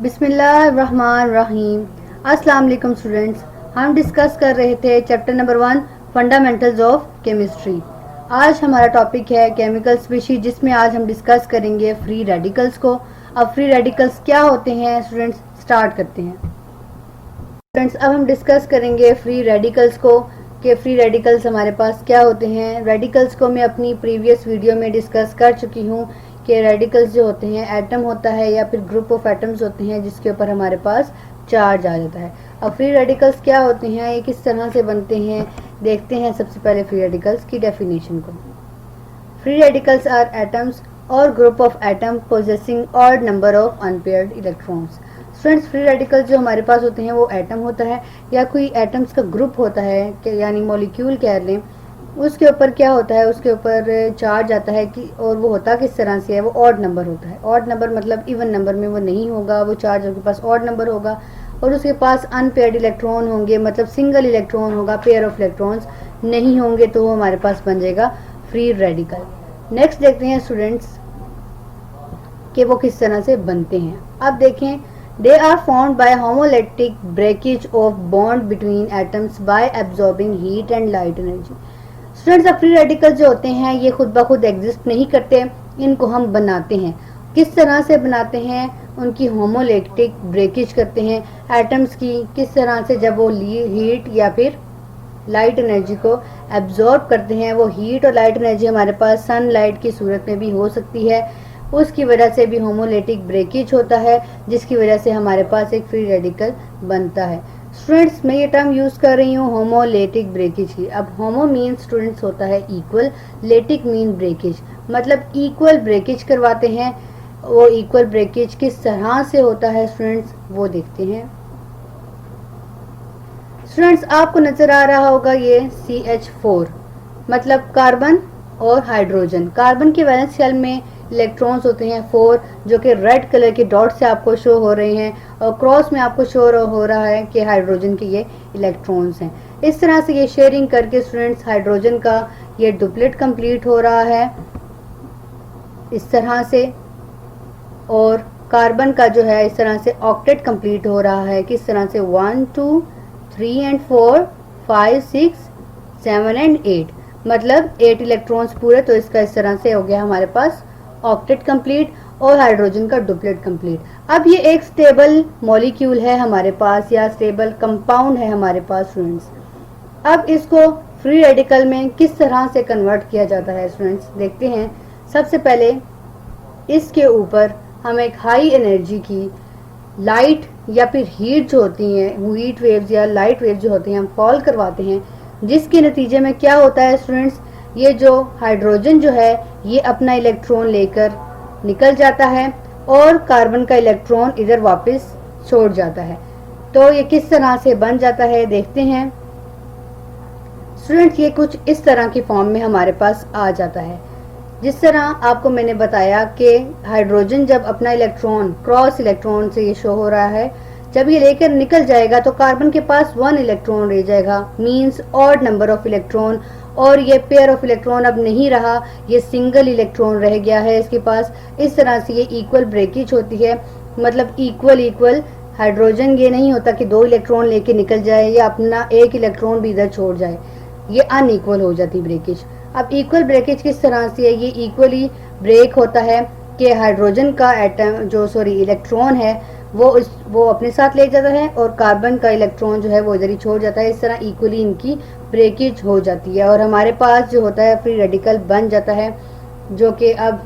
बिस्मिल्लाहिर्रहमानिर्रहीम। अस्सलाम वालेकुम स्टूडेंट्स। हम डिस्कस कर रहे थे chapter number 1 fundamentals of chemistry. आज हमारा टॉपिक है केमिकल स्पीशीज, जिसमें आज हम डिस्कस करेंगे फ्री रेडिकल्स को। अब फ्री रेडिकल्स क्या होते हैं स्टूडेंट्स, स्टार्ट करते हैं। स्टूडेंट्स, अब हम डिस्कस करेंगे फ्री रेडिकल्स को कि फ्री रेडिकल्स हमारे पास क्या होते हैं। रेडिकल्स को मैं अपनी प्रीवियस वीडियो में डिस्कस कर चुकी हूँ कि रेडिकल्स जो होते हैं एटम होता है या फिर ग्रुप ऑफ एटम्स होते हैं जिसके ऊपर हमारे पास चार्ज आ जाता है। अब फ्री रेडिकल्स क्या होते हैं, ये किस तरह से बनते हैं, देखते हैं सबसे पहले फ्री रेडिकल्स की डेफिनेशन को। फ्री रेडिकल्स आर एटम्स और group of atom possessing odd number of unpaired electrons. Students, free radicals जो हमारे पास होते हैं वो एटम होता है या कोई एटम्स का ग्रुप होता है कि यानी मॉलिक्यूल कह लें, उसके ऊपर क्या होता है, उसके ऊपर चार्ज आता है कि और वो होता किस तरह से है, वो ऑड नंबर होता है। ऑड नंबर मतलब इवन नंबर में वो नहीं होगा, वो चार्ज आपके पास ऑड नंबर होगा और उसके पास अनपेयर्ड इलेक्ट्रॉन होंगे, मतलब सिंगल इलेक्ट्रॉन होगा, पेयर ऑफ इलेक्ट्रॉन्स नहीं होंगे, तो वो हमारे पास बन जाएगा फ्री रेडिकल। नेक्स्ट देखते हैं स्टूडेंट्स कि वो किस तरह से बनते हैं। अब देखें, they are formed by homolytic breakage of bond between atoms by absorbing heat and light energy. Students, अब फ्री रेडिकल जो होते हैं ये खुद ब खुद एग्जिस्ट नहीं करते, इनको हम बनाते हैं। किस तरह से बनाते हैं, उनकी होमोलिटिक ब्रेकेज करते हैं एटम्स की, किस तरह से जब वो हीट या फिर लाइट एनर्जी को एब्जॉर्ब करते हैं। वो हीट और लाइट एनर्जी हमारे पास सनलाइट की सूरत में भी हो सकती है, उसकी वजह से भी होमोलिटिक ब्रेकेज होता है, जिसकी वजह से हमारे पास एक फ्री रेडिकल बनता है। स्टूडेंट्स, मैं ये टर्म यूज कर रही हूँ होमोलेटिक ब्रेकेज की। अब होमो मीन स्टूडेंट्स होता है इक्वल, लेटिक मीन ब्रेकेज, मतलब इक्वल ब्रेकेज करवाते हैं। वो इक्वल ब्रेकेज किस तरह से होता है स्टूडेंट्स, वो देखते हैं। स्टूडेंट्स, आपको नजर आ रहा होगा ये CH4 मतलब कार्बन और हाइड्रोजन। कार्बन के वैलेंस शेल में इलेक्ट्रॉन्स होते हैं 4, जो कि रेड कलर के डॉट से आपको शो हो रहे हैं, और क्रॉस में आपको शो हो रहा है कि हाइड्रोजन के ये इलेक्ट्रॉन्स हैं। इस तरह से ये शेयरिंग करके स्टूडेंट्स हाइड्रोजन का ये डुप्लेट कंप्लीट हो रहा है इस तरह से, और कार्बन का जो है इस तरह से ऑक्टेट कंप्लीट हो रहा है। किस तरह से 1 2 3 एंड 4 5 6 7 एंड 8, मतलब 8 इलेक्ट्रॉन्स पूरे। तो इसका इस तरह से हो गया हमारे पास ऑक्टेट कंप्लीट और हाइड्रोजन का डुप्लेट कंप्लीट। अब ये एक स्टेबल मॉलिक्यूल है हमारे पास या स्टेबल कंपाउंड है हमारे पास स्टूडेंट्स। अब इसको फ्री रेडिकल में किस तरह से कन्वर्ट किया जाता है स्टूडेंट्स, देखते हैं। सबसे पहले इसके ऊपर हम एक हाई एनर्जी की लाइट या फिर हीट जो होती हैं, हीट वेव्स या लाइट वेव्स जो होती हैं, हम फॉल करवाते हैं, जिसके नतीजे में क्या होता है स्टूडेंट्स, ये जो हाइड्रोजन जो है ये अपना इलेक्ट्रॉन लेकर निकल जाता है और कार्बन का इलेक्ट्रॉन इधर वापस छोड़ जाता है। तो ये किस तरह से बन जाता है देखते हैं स्टूडेंट्स। ये कुछ इस तरह की फॉर्म में हमारे पास आ जाता है। जिस तरह आपको मैंने बताया कि हाइड्रोजन जब अपना इलेक्ट्रॉन क्रॉस इलेक्ट्रॉन से ये शो हो रहा है, जब ये लेकर निकल जाएगा तो कार्बन के पास 1 इलेक्ट्रॉन रह जाएगा, means odd number of electron, और ये पेयर ऑफ इलेक्ट्रॉन अब नहीं रहा, ये सिंगल इलेक्ट्रॉन रह गया है इसके पास। इस तरह से ये इक्वल ब्रेकेज होती है, मतलब इक्वल हाइड्रोजन ये नहीं होता कि 2 इलेक्ट्रॉन लेके निकल जाए या अपना 1 इलेक्ट्रॉन भी इधर छोड़ जाए, ये अनइक्वल हो जाती ब्रेकेज। अब इक्वल ब्रेकेज किस तरह से है, ये इक्वली ब्रेक होता है कि हाइड्रोजन का एटम जो इलेक्ट्रॉन है वो अपने साथ ले जाता है और कार्बन का इलेक्ट्रॉन जो है वो इधर ही छोड़ जाता है। इस तरह इक्वली इनकी ब्रेकेज हो जाती है और हमारे पास जो होता है फ्री रेडिकल बन जाता है, जो कि अब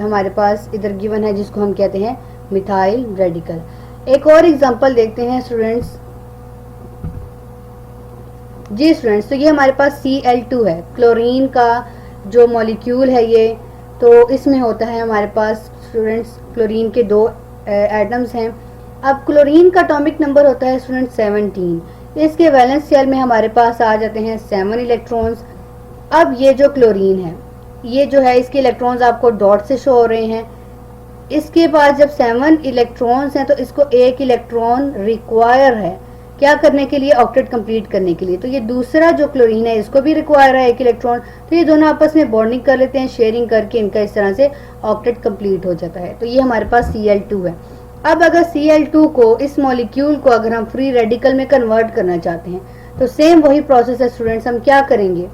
हमारे पास इधर गिवन है, जिसको हम कहते हैं मिथाइल रेडिकल। एक और एग्जांपल देखते हैं स्टूडेंट्स। जी स्टूडेंट्स, तो ये हमारे पास Cl2 है, क्लोरीन का जो मॉलिक्यूल है ये, तो इसमें होता है हमारे पास स्टूडेंट्स क्लोरीन के 2 एटम्स हैं। अब क्लोरीन का एटॉमिक नंबर होता है स्टूडेंट 17। इसके वैलेंस शेल में हमारे पास आ जाते हैं 7 इलेक्ट्रॉन्स। अब ये जो क्लोरीन है ये जो है इसके इलेक्ट्रॉन्स आपको डॉट से शो हो रहे हैं। इसके पास जब 7 इलेक्ट्रॉन्स हैं तो इसको 1 इलेक्ट्रॉन रिक्वायर है क्या करने के लिए, ऑक्टेट कंप्लीट करने के लिए। तो ये दूसरा जो क्लोरीन है इसको भी रिक्वायर है 1 इलेक्ट्रॉन, तो ये दोनों आपस में बॉन्डिंग कर लेते हैं, शेयरिंग करके इनका इस तरह से ऑक्टेट कंप्लीट हो जाता है। तो ये हमारे पास Cl2 है। अब अगर Cl2 को, इस मॉलिक्यूल को अगर हम फ्री रेडिकल में कन्वर्ट करना चाहते हैं तो सेम वही प्रोसेस है स्टूडेंट्स, हम क्या करेंगे,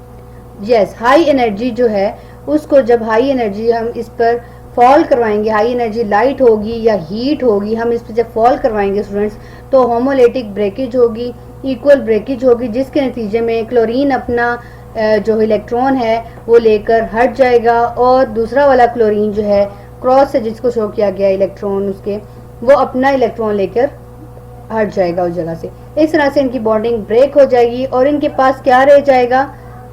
यस हाई एनर्जी जो है उसको, जब हाई एनर्जी हम इस पर फॉल करवाएंगे, हाई एनर्जी लाइट होगी या हीट होगी, हम इस पर जब फॉल करवाएंगे स्टूडेंट्स तो होमोलेटिक ब्रेकेज होगी, इक्वल ब्रेकेज होगी, जिसके नतीजे में क्लोरीन अपना जो इलेक्ट्रॉन है वो लेकर हट जाएगा और दूसरा वाला क्लोरीन जो है क्रॉस से जिसको शो किया गया इलेक्ट्रॉन उसके, वो अपना इलेक्ट्रॉन लेकर हट जाएगा उस जगह से। इस तरह से इनकी बॉन्डिंग ब्रेक हो जाएगी और इनके पास क्या रह जाएगा,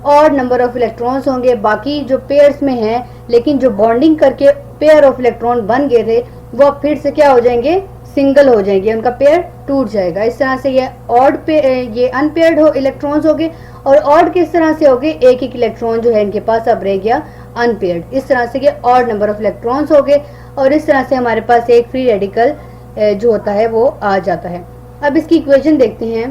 और नंबर ऑफ इलेक्ट्रॉन्स होंगे, बाकी जो पेयर्स में हैं लेकिन जो बॉन्डिंग करके पेयर ऑफ इलेक्ट्रॉन बन गए थे वो अब फिर से क्या हो जाएंगे, सिंगल हो जाएंगे, उनका पेयर टूट जाएगा। इस तरह से ये ऑड पे ये अनपेयर्ड हो इलेक्ट्रॉन्स हो गए, और ऑड किस तरह से हो गए, एक एक इलेक्ट्रॉन जो है इनके पास अब रह गया अनपेयर्ड। इस तरह से ये ऑड नंबर ऑफ इलेक्ट्रॉन्स हो गए और इस तरह से हमारे पास एक फ्री रेडिकल जो होता है वो आ जाता है। अब इसकी इक्वेशन देखते हैं।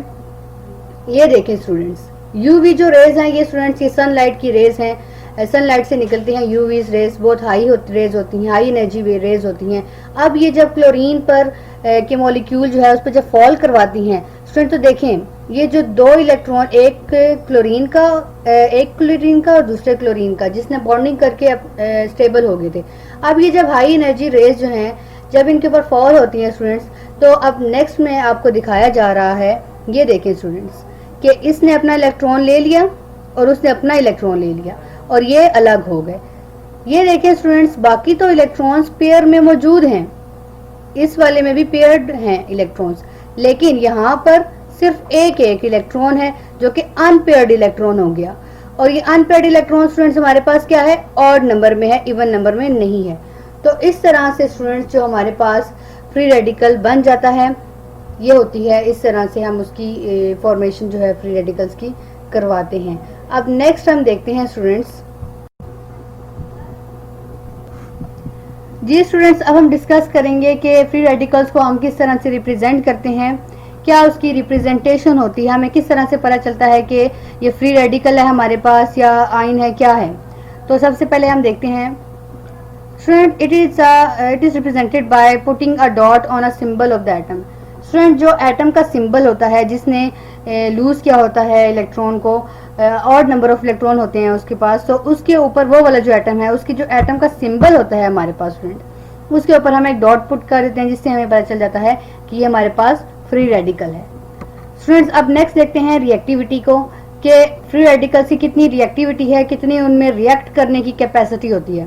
ये देखें स्टूडेंट्स, यूवी जो रेज हैं ये स्टूडेंट्स ये सनलाइट की रेज हैं, सनलाइट से निकलती हैं यूवी रेज, बहुत हाई रेज होती हैं, हाई एनर्जी रेज होती हैं। अब ये जब क्लोरीन पर के मॉलिक्यूल जो है उस पर जब फॉल करवाती हैं स्टूडेंट, तो देखें ये जो दो इलेक्ट्रॉन, एक क्लोरीन का और दूसरे क्लोरीन का, जिसने बॉन्डिंग करके स्टेबल हो गए थे, अब ये जब हाई एनर्जी रेज जो हैं जब इनके ऊपर फॉल होती हैं स्टूडेंट्स, तो अब नेक्स्ट में आपको दिखाया जा रहा है, ये देखें स्टूडेंट्स कि इसने अपना इलेक्ट्रॉन ले लिया और उसने अपना इलेक्ट्रॉन ले लिया और ये अलग हो गए। ये देखें स्टूडेंट्स, बाकी तो इलेक्ट्रॉन्स पेयर में मौजूद हैं, इस वाले में भी पेयर्ड हैं इलेक्ट्रॉन्स, लेकिन यहाँ पर सिर्फ एक एक इलेक्ट्रॉन है जो कि अनपेयर्ड इलेक्ट्रॉन हो गया। और ये अनपेयर्ड इलेक्ट्रॉन स्टूडेंट्स हमारे पास क्या है, ऑड नंबर में है, इवन नंबर में नहीं है। तो इस तरह से स्टूडेंट्स जो हमारे पास फ्री रेडिकल बन जाता है, ये होती है, इस तरह से हम उसकी फॉर्मेशन जो है फ्री रेडिकल्स की करवाते हैं। अब नेक्स्ट हम देखते हैं स्टूडेंट्स, जी स्टूडेंट्स अब हम डिस्कस करेंगे कि फ्री रेडिकल्स को हम किस तरह से रिप्रेजेंट करते हैं, क्या उसकी रिप्रेजेंटेशन होती है, हमें किस तरह से पता चलता है कि ये फ्री रेडिकल है हमारे पास या आयन है, क्या है। तो सबसे पहले हम देखते हैं student, it is represented by putting a dot on a symbol of the atom. Student जो एटम का सिंबल होता है, जिसने लूज किया होता है इलेक्ट्रॉन को, ऑड नंबर ऑफ इलेक्ट्रॉन होते हैं उसके पास, तो उसके ऊपर वो वाला जो एटम है उसकी जो एटम का सिंबल होता है हमारे पास स्टूडेंट, उसके ऊपर हम एक डॉट पुट कर देते हैं, जिससे हमें पता चल जाता है कि ये हमारे पास फ्री रेडिकल है। स्टूडेंट्स अब नेक्स्ट देखते हैं रिएक्टिविटी को, कि फ्री रेडिकल्स की कितनी रिएक्टिविटी है, कितनी उनमें रिएक्ट करने की कैपेसिटी होती है।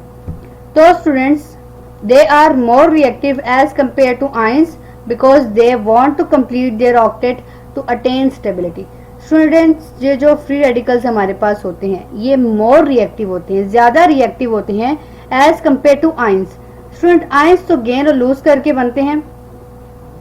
तो students they are more reactive as compare to ions because they want to complete their octet to attain stability. Students ये जो फ्री रेडिकल्स हमारे पास होते हैं ये मोर रिएक्टिव होते हैं, ज्यादा रिएक्टिव होते हैं as compare to ions. Student ions तो गेन और लूज करके बनते हैं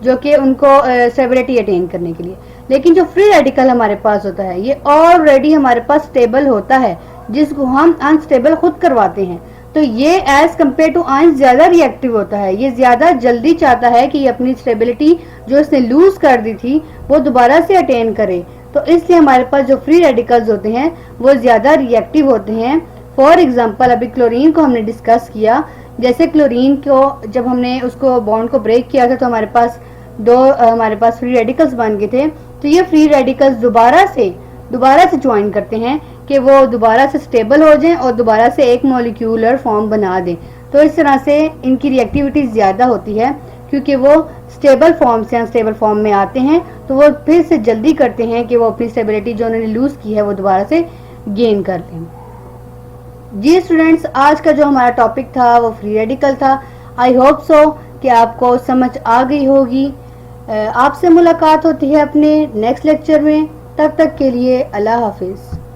जो कि उनको स्टेबिलिटी अटेन करने के लिए, लेकिन जो फ्री रेडिकल हमारे पास होता है ये ऑलरेडी हमारे पास स्टेबल होता है, जिसको हम अनस्टेबल खुद करवाते हैं। तो ये एज कंपेयर टू आयंस ज्यादा रिएक्टिव होता है, ये ज्यादा जल्दी चाहता है कि ये अपनी स्टेबिलिटी जो इसने लूज कर दी थी वो दोबारा से अटेन करे। तो इसलिए हमारे पास जो फ्री रेडिकल्स होते हैं वो ज्यादा रिएक्टिव होते हैं। फॉर एग्जाम्पल अभी क्लोरीन को हमने डिस्कस किया, जैसे क्लोरीन को जब हमने उसको बॉन्ड को ब्रेक किया था तो हमारे पास हमारे पास फ्री रेडिकल्स बन गए थे। तो ये फ्री रेडिकल्स दोबारा से ज्वाइन करते हैं कि वो दोबारा से स्टेबल हो जाएं और दोबारा से एक मॉलिक्यूलर फॉर्म बना दें। तो इस तरह से इनकी रिएक्टिविटी ज्यादा होती है क्योंकि वो स्टेबल फॉर्म से अनस्टेबल फॉर्म में आते हैं, तो वो फिर से जल्दी करते हैं कि वो अपनी स्टेबिलिटी जो उन्होंने लूज की है वो दोबारा से गेन कर लें। जी स्टूडेंट्स आज का जो हमारा टॉपिक था वो फ्री रेडिकल था। आई होप सो कि आपको समझ आ गई होगी। आपसे मुलाकात होती है अपने नेक्स्ट लेक्चर में, तब तक के लिए अल्लाह हाफिज।